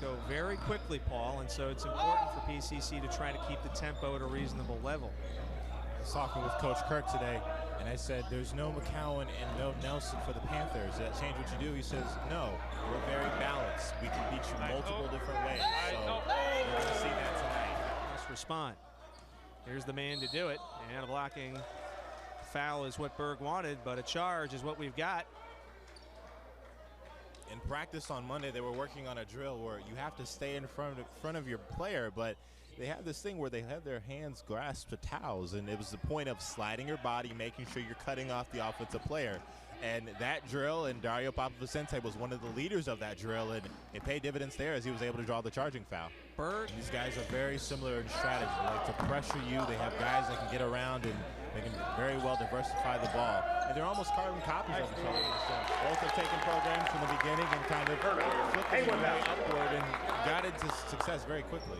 go very quickly, Paul, and so it's important for PCC to try to keep the tempo at a reasonable level. I was talking with Coach Kirk today, and I said, there's no McCowan and no Nelson for the Panthers. Does that change what you do? He says, no, we're very balanced. We can beat you multiple different ways. So we're going to see that tonight. Let's respond. Here's the man to do it, and a blocking foul is what Berg wanted, but a charge is what we've got. In practice on Monday, they were working on a drill where you have to stay in front of your player, but they have this thing where they have their hands grasped to towels, and it was the point of sliding your body, making sure you're cutting off the offensive player. And that drill, and Dario Papa-Vicente was one of the leaders of that drill, and it paid dividends there as he was able to draw the charging foul. Berg. These guys are very similar in strategy. They like to pressure you. They have guys that can get around, and they can very well diversify the ball. And they're almost carbon copies of each other. So both have taken programs from the beginning and kind of flipped their way upward and got into success very quickly.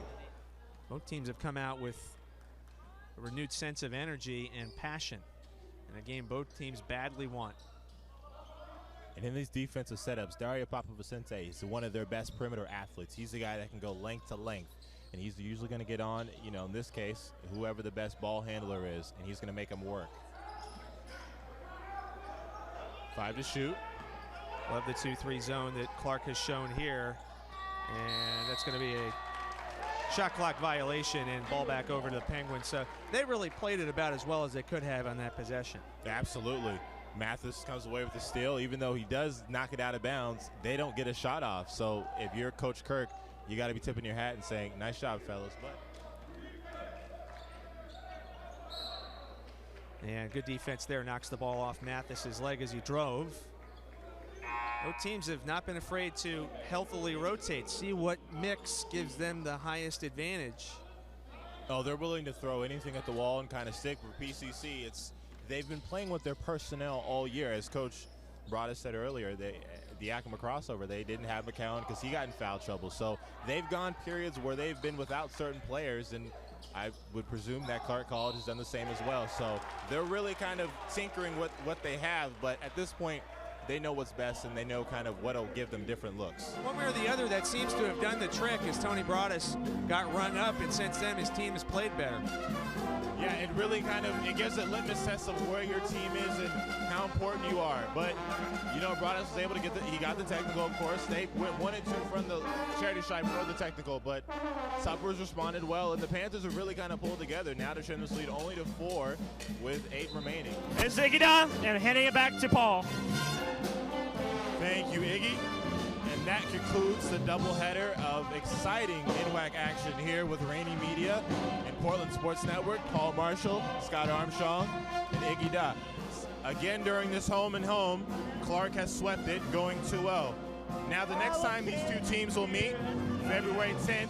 Both teams have come out with a renewed sense of energy and passion in a game both teams badly want. And in these defensive setups, Dario Papa-Vicente is one of their best perimeter athletes. He's the guy that can go length to length. And he's usually going to get on, you know, in this case, whoever the best ball handler is, and he's going to make him work. 5 to shoot. Love the 2-3 zone that Clark has shown here. And that's going to be a shot clock violation and ball back over to the Penguins. So they really played it about as well as they could have on that possession. Absolutely. Mathis comes away with the steal. Even though he does knock it out of bounds, they don't get a shot off. So if you're Coach Kirk, you got to be tipping your hat and saying, nice job, fellas. But and good defense there, knocks the ball off Mathis's leg as he drove. Both teams have not been afraid to healthily rotate, see what mix gives them the highest advantage. Oh, they're willing to throw anything at the wall and kind of stick. For PCC, they've been playing with their personnel all year. As Coach Broadus said earlier, the Yakima crossover, they didn't have McCowan because he got in foul trouble. So they've gone periods where they've been without certain players, and I would presume that Clark College has done the same as well. So they're really kind of tinkering with what they have, but at this point, they know what's best, and they know kind of what'll give them different looks. One way or the other, that seems to have done the trick as Tony Broadus got rung up, and since then his team has played better. Yeah, it really kind of, it gives a litmus test of where your team is and how important you are. But, you know, Broadus was able to get he got the technical, of course. They went 1 and 2 from the charity stripe for the technical, but Suppers responded well, and the Panthers have really kind of pulled together. Now to trim this lead only to 4 with 8 remaining. It's Iggy Da, and handing it back to Paul. Thank you, Iggy. And that concludes the doubleheader of exciting NWAC action here with Rainy Media and Portland Sports Network. Paul Marshall, Scott Armstrong, and Iggy Da. Again, during this home and home, Clark has swept it, going 2-0. Now, the next time these two teams will meet, February 10th,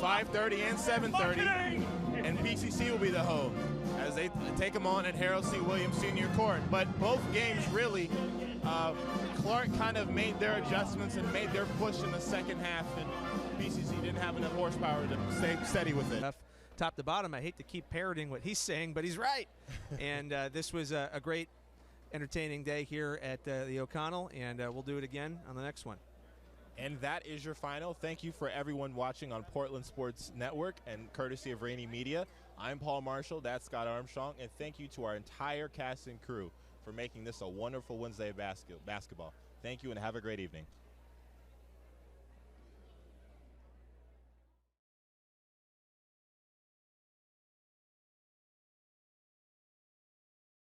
5:30 and 7:30, and PCC will be the home as they take them on at Harold C. Williams Senior Court. But both games really, Clark kind of made their adjustments and made their push in the second half, and PCC didn't have enough horsepower to stay steady with it. Top to bottom, I hate to keep parroting what he's saying, but he's right. And this was a great, entertaining day here at the O'Connell, and we'll do it again on the next one. And that is your final. Thank you for everyone watching on Portland Sports Network and courtesy of Rainy Media. I'm Paul Marshall, that's Scott Armstrong, and thank you to our entire cast and crew for making this a wonderful Wednesday of basketball. Thank you and have a great evening.